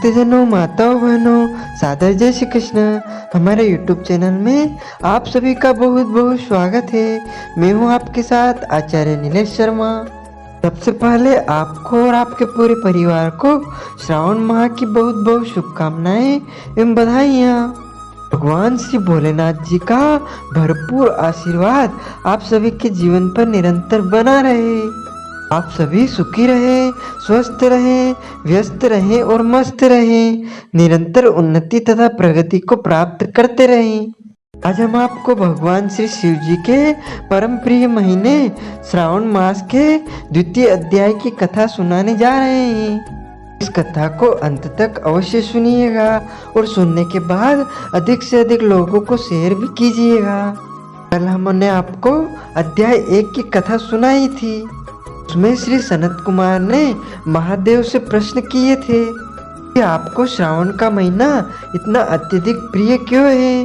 भक्तजनों, माताओं, बहनों, सादर जय श्री कृष्ण। हमारे YouTube चैनल में आप सभी का बहुत बहुत स्वागत है। मैं हूं आपके साथ आचार्य नीलेश शर्मा। सबसे पहले आपको और आपके पूरे परिवार को श्रावण माह की बहुत बहुत शुभकामनाएं एवं बधाइयाँ। भगवान श्री भोलेनाथ जी का भरपूर आशीर्वाद आप सभी के जीवन पर निरंतर बना रहे। आप सभी सुखी रहें, स्वस्थ रहें, व्यस्त रहें और मस्त रहें, निरंतर उन्नति तथा प्रगति को प्राप्त करते रहें। आज हम आपको भगवान श्री शिव जी के परम प्रिय महीने श्रावण मास के द्वितीय अध्याय की कथा सुनाने जा रहे हैं। इस कथा को अंत तक अवश्य सुनिएगा और सुनने के बाद अधिक से अधिक लोगों को शेयर भी कीजिएगा। कल हमने आपको अध्याय 1 की कथा सुनाई थी। उसमें श्री सनत कुमार ने महादेव से प्रश्न किए थे कि आपको श्रावण का महीना इतना अत्यधिक प्रिय क्यों है।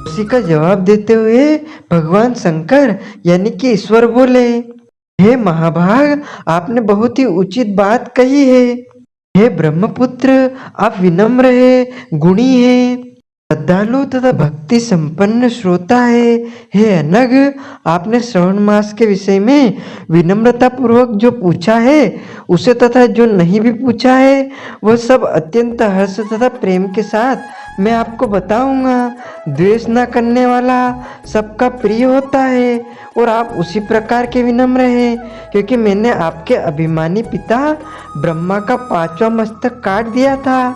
उसी का जवाब देते हुए भगवान शंकर यानी कि ईश्वर बोले, हे महाभाग, आपने बहुत ही उचित बात कही है। हे ब्रह्मपुत्र, आप विनम्र है, गुणी है, श्रद्धालु तथा भक्ति संपन्न श्रोता है। हे अनग, आपने श्रवण मास के विषय में विनम्रता पूर्वक जो पूछा है उसे तथा जो नहीं भी पूछा है वह सब अत्यंत हर्ष तथा प्रेम के साथ मैं आपको बताऊंगा। द्वेष न करने वाला सबका प्रिय होता है और आप उसी प्रकार के विनम्र हैं, क्योंकि मैंने आपके अभिमानी पिता ब्रह्मा का 5वां मस्तक काट दिया था,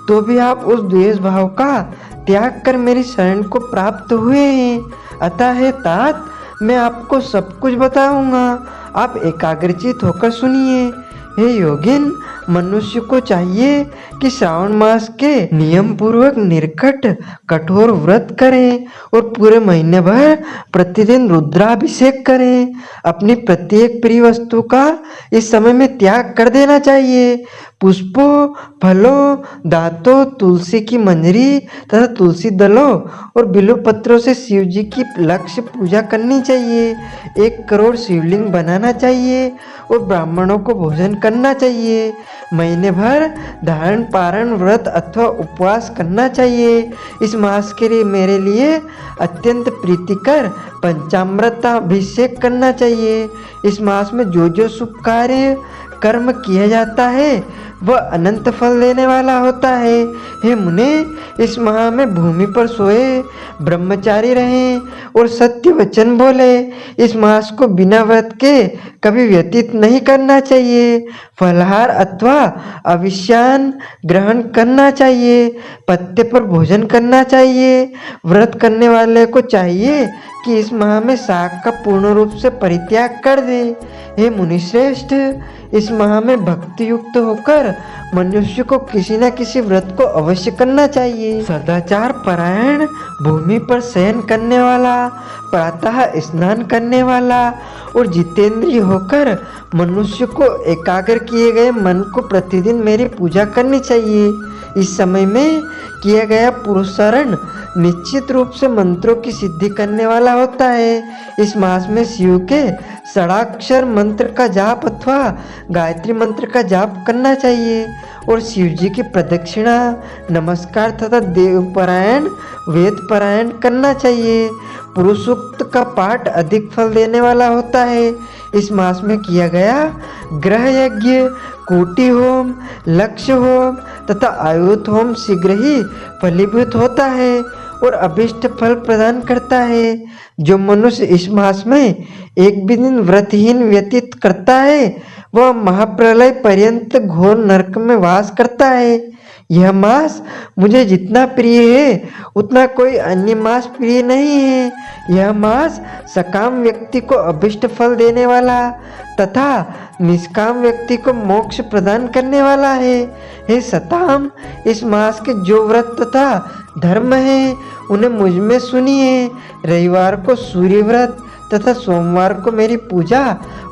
तो भी आप उस द्वेष भाव का त्याग कर मेरी शरण को प्राप्त हुए हैं। अतः हे तात, मैं आपको सब कुछ बताऊंगा, आप एकाग्रचित होकर सुनिए। हे योगिन, मनुष्य को चाहिए कि श्रावण मास के नियम पूर्वक निर्घट कठोर व्रत करें और पूरे महीने भर प्रतिदिन रुद्राभिषेक करें। अपनी प्रत्येक प्रिय वस्तु का इस समय में त्याग कर देना चाहिए। पुष्पों, फलों, दांतों, तुलसी की मंजरी तथा तुलसी दलों और बिल्व पत्रों से शिव जी की लक्ष्य पूजा करनी चाहिए। 1 करोड़ शिवलिंग बनाना चाहिए और ब्राह्मणों को भोजन करना चाहिए। महीने भर धारण पारण व्रत अथवा उपवास करना चाहिए। इस मास के लिए मेरे लिए अत्यंत प्रीतिकर पंचामृताभिषेक करना चाहिए। इस मास में जो जो शुभ कार्य कर्म किया जाता है वह अनंत फल देने वाला होता है। हे मुने, इस माह में भूमि पर सोए, ब्रह्मचारी रहें और सत्य वचन बोले। इस मास को बिना व्रत के कभी व्यतीत नहीं करना चाहिए। फलहार अथवा अविष्यान ग्रहण करना चाहिए। पत्ते पर भोजन करना चाहिए। व्रत करने वाले को चाहिए कि इस माह में शाक का पूर्ण रूप से परित्याग कर दे। हे मुनिश्रेष्ठ, इस माह में भक्ति युक्त होकर मनुष्य को किसी न किसी व्रत को अवश्य करना चाहिए। सदाचार परायण, भूमि पर शयन करने वाला, प्रातः स्नान करने वाला और जितेंद्रिय होकर मनुष्य को एकाग्र किए गए मन को प्रतिदिन मेरी पूजा करनी चाहिए। इस समय में किया गया पुरुषारण निश्चित रूप से मंत्रों की सिद्धि करने वाला होता है। इस मास में शिव के षडाक्षर मंत्र का जाप अथवा गायत्री मंत्र का जाप करना चाहिए और शिव जी की प्रदक्षिणा, नमस्कार तथा देवपरायण, वेद परायण करना चाहिए। पुरुष सूक्त का पाठ अधिक फल देने वाला होता है। इस मास में किया गया ग्रह यज्ञ, कोटि होम, लक्ष्य होम तथा आयुध होम शीघ्र ही फलीभूत होता है और अभिष्ट फल प्रदान करता है। जो मनुष्य इस मास में एक भी दिन व्रतहीन व्यतीत करता है वह महाप्रलय पर्यंत घोर नरक में वास करता है। यह मास मुझे जितना प्रिय है उतना कोई अन्य मास प्रिय नहीं है। यह मास सकाम व्यक्ति को अभिष्ट फल देने वाला तथा निष्काम व्यक्ति को मोक्ष प्रदान करने वाला है। हे सताम, इस मास के जो व्रत तथा धर्म है उन्हें मुझ में सुनिए। रविवार को सूर्य व्रत तथा सोमवार को मेरी पूजा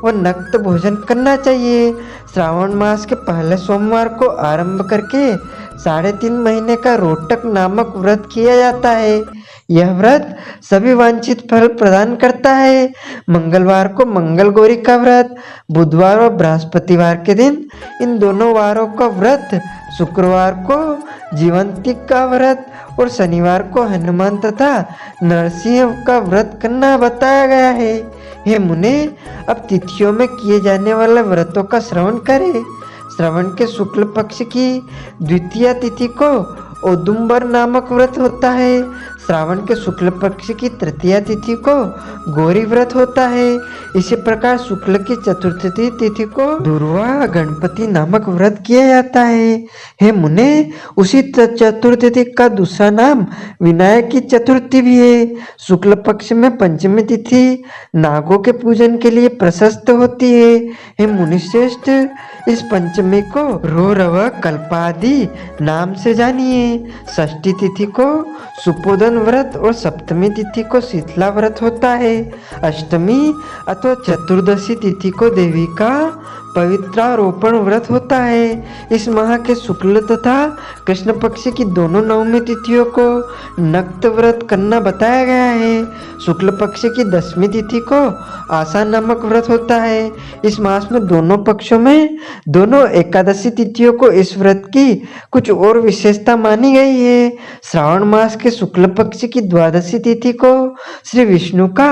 व नक्त भोजन करना चाहिए। श्रावण मास के पहले सोमवार को आरंभ करके 3.5 महीने का रोटक नामक व्रत किया जाता है। यह व्रत सभी वांछित फल प्रदान करता है। मंगलवार को मंगल गौरी का व्रत, बुधवार और बृहस्पतिवार के दिन इन दोनों वारों का व्रत शुक्रवार को जीवंतिक का व्रत और शनिवार को हनुमान तथा नरसिंह का व्रत करना बताया गया है। हे मुने, अब तिथियों में किए जाने वाले व्रतों का श्रवण करें। श्रवण के शुक्ल पक्ष की द्वितीय तिथि को औदुंबर नामक व्रत होता है। श्रावण के शुक्ल पक्ष की तृतीय तिथि को गौरी व्रत होता है। इसी प्रकार शुक्ल की चतुर्थी तिथि को दुर्वा गणपति नामक व्रत किया जाता है। हे मुने, उसी चतुर्थी का दूसरा नाम विनायक की चतुर्थी भी है। शुक्ल पक्ष में पंचमी तिथि नागों के पूजन के लिए प्रशस्त होती है। हे मुनिश्रेष्ठ, इस पंचमी को रोरव कल्पादि नाम से जानिए। षष्ठी तिथि को सुपोदन व्रत और सप्तमी तिथि को शीतला व्रत होता है। अष्टमी अथवा चतुर्दशी तिथि को देवी का पवित्रारोपण व्रत होता है। इस माह के शुक्ल तथा कृष्ण पक्ष की दोनों नवमी तिथियों को नक्त व्रत करना बताया गया है। शुक्ल पक्ष की 10वीं तिथि को आशा नामक व्रत होता है। इस मास में दोनों पक्षों में दोनों एकादशी तिथियों को इस व्रत की कुछ और विशेषता मानी गई है। श्रावण मास के शुक्ल पक्ष की 12वीं तिथि को श्री विष्णु का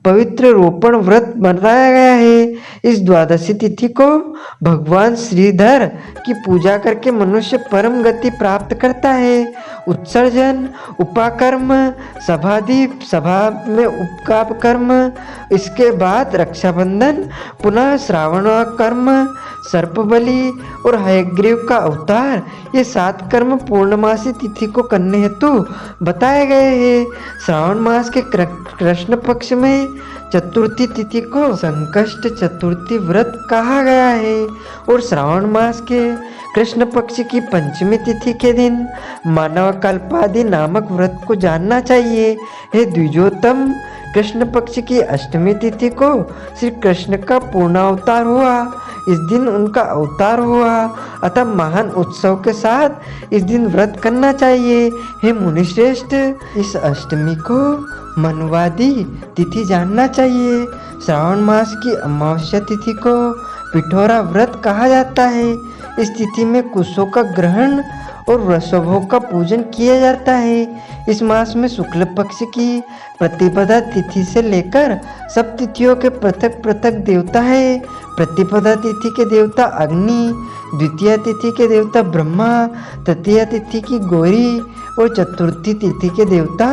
पवित्र रोपण व्रत बताया गया है। इस 12वीं तिथि को भगवान श्रीधर की पूजा करके मनुष्य परम गति प्राप्त करता है। उत्सर्जन, उपाकर्म, सभादीप, सभा में उपकाप कर्म, इसके बाद रक्षाबंधन, पुनः श्रावण कर्म, सर्पबलि और हयग्रीव का अवतार, ये 7 कर्म पूर्णमासी तिथि को करने हेतु बताए गए हैं। श्रावण मास के कृष्ण पक्ष में चतुर्थी तिथि को संकष्ट चतुर्थी व्रत कहा गया है और श्रावण मास के कृष्ण पक्ष की पंचमी तिथि के दिन मानव कल्पादि नामक व्रत को जानना चाहिए। हे द्विजोत्तम, कृष्ण पक्ष की अष्टमी तिथि को श्री कृष्ण का पूर्णावतार हुआ। इस दिन उनका अवतार हुआ, अतः महान उत्सव के साथ इस दिन व्रत करना चाहिए। हे मुनिश्रेष्ठ, इस अष्टमी को मनुवादी तिथि जानना चाहिए। श्रावण मास की अमावस्या तिथि को पिठोरा व्रत कहा जाता है। इस तिथि में कुशों का ग्रहण और वृषभों का पूजन किया जाता है। इस मास में शुक्ल पक्ष की प्रतिपदा तिथि से लेकर सब तिथियों के पृथक पृथक देवता है। प्रतिपदा तिथि के देवता अग्नि, द्वितीय तिथि के देवता ब्रह्मा, तृतीय तिथि की गौरी और चतुर्थी तिथि के देवता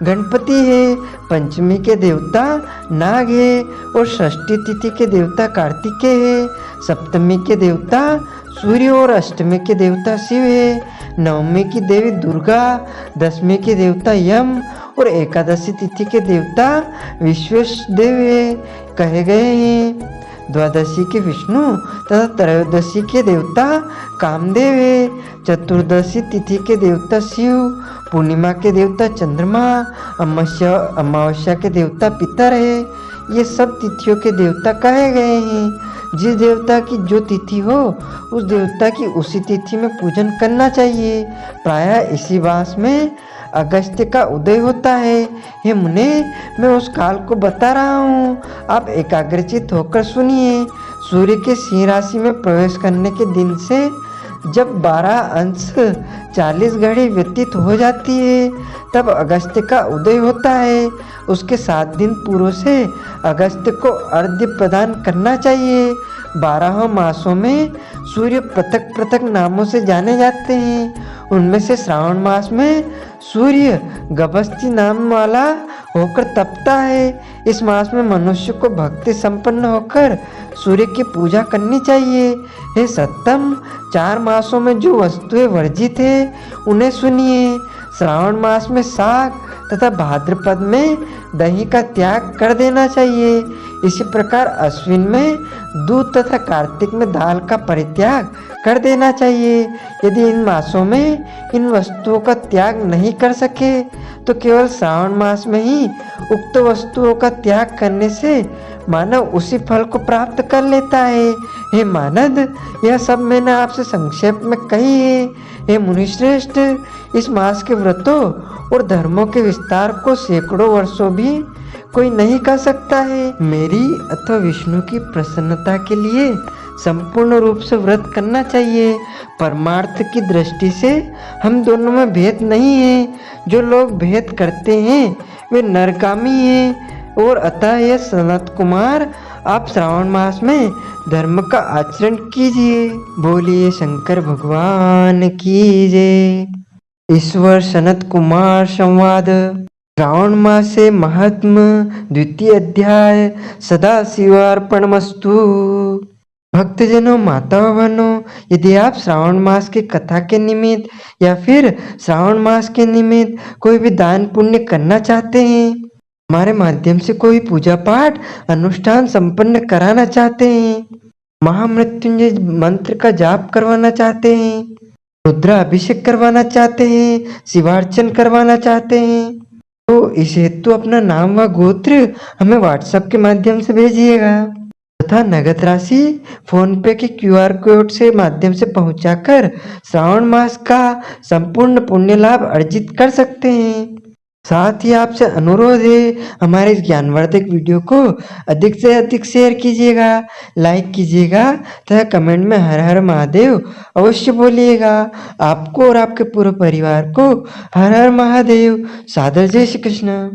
गणपति है। पंचमी के देवता नाग है और षष्ठी तिथि के देवता कार्तिकेय है। सप्तमी के देवता सूर्य और अष्टमी के देवता शिव है। नवमी की देवी दुर्गा, 10वीं के देवता यम और एकादशी तिथि के देवता विश्वेशदेव है कहे गए हैं। द्वादशी के विष्णु तथा त्रयोदशी के देवता कामदेव है। चतुर्दशी तिथि के देवता शिव, पूर्णिमा के देवता चंद्रमा, अमावस्या के देवता पितर है। ये सब तिथियों के देवता कहे गए हैं। जिस देवता की जो तिथि हो उस देवता की उसी तिथि में पूजन करना चाहिए। प्रायः इसी मास में अगस्त्य का उदय होता है। हे मुने, मैं उस काल को बता रहा हूँ, आप एकाग्रचित होकर सुनिए। सूर्य के सिंह राशि में प्रवेश करने के दिन से जब 12 अंश 40 घड़ी व्यतीत हो जाती है तब अगस्त्य का उदय होता है। उसके 7 दिन पूर्व से अगस्त्य को अर्घ्य प्रदान करना चाहिए। 12 मासों में सूर्य पृथक पृथक नामों से जाने जाते हैं। उनमें से श्रावण मास में सूर्य गभस्ती नाम वाला होकर तपता है। इस मास में मनुष्य को भक्ति संपन्न होकर सूर्य की पूजा करनी चाहिए। हे सत्तम, 4 मासों में जो वस्तुएं वर्जित है उन्हें सुनिए। श्रावण मास में साग तथा भाद्रपद में दही का त्याग कर देना चाहिए। इसी प्रकार अश्विन में दूध तथा कार्तिक में दाल का परित्याग कर देना चाहिए। यदि इन मासों में इन वस्तुओं का त्याग नहीं कर सके तो केवल श्रावण मास में ही उक्त वस्तुओं का त्याग करने से मानव उसी फल को प्राप्त कर लेता है। हे मानद, यह सब मैंने आपसे संक्षेप में कही है। हे मुनिश्रेष्ठ, इस मास के व्रतों और धर्मों के विस्तार को सैकड़ों वर्षों भी कोई नहीं कर सकता है। मेरी अथवा विष्णु की प्रसन्नता के लिए संपूर्ण रूप से व्रत करना चाहिए। परमार्थ की दृष्टि से हम दोनों में भेद नहीं है। जो लोग भेद करते हैं वे नरकामी हैं। और अतः ये सनत कुमार, आप श्रावण मास में धर्म का आचरण कीजिए। बोलिए शंकर भगवान की जय। ईश्वर सनत कुमार संवाद। श्रावण मासे महात्म, द्वितीय अध्याय। सदा शिवार्पणमस्तु। भक्तजनों, माताओं बहनों, यदि आप श्रावण मास की कथा के निमित्त या फिर श्रावण मास के निमित्त कोई भी दान पुण्य करना चाहते हैं, हमारे माध्यम से कोई पूजा पाठ अनुष्ठान संपन्न कराना चाहते हैं, महामृत्युंजय मंत्र का जाप करवाना चाहते हैं, रुद्राभिषेक करवाना चाहते हैं, शिवार्चन करवाना चाहते हैं, तो इस हेतु अपना नाम व गोत्र हमें व्हाट्सएप के माध्यम से भेजिएगा तथा नगद राशि फोन पे के क्यूआर कोड से माध्यम से पहुंचाकर श्रावण मास का संपूर्ण पुण्य लाभ अर्जित कर सकते हैं। साथ ही आपसे अनुरोध है, हमारे इस ज्ञानवर्धक वीडियो को अधिक से अधिक शेयर कीजिएगा, लाइक कीजिएगा तथा कमेंट में हर हर महादेव अवश्य बोलिएगा। आपको और आपके पूरे परिवार को हर हर महादेव। सादर जय श्री कृष्ण।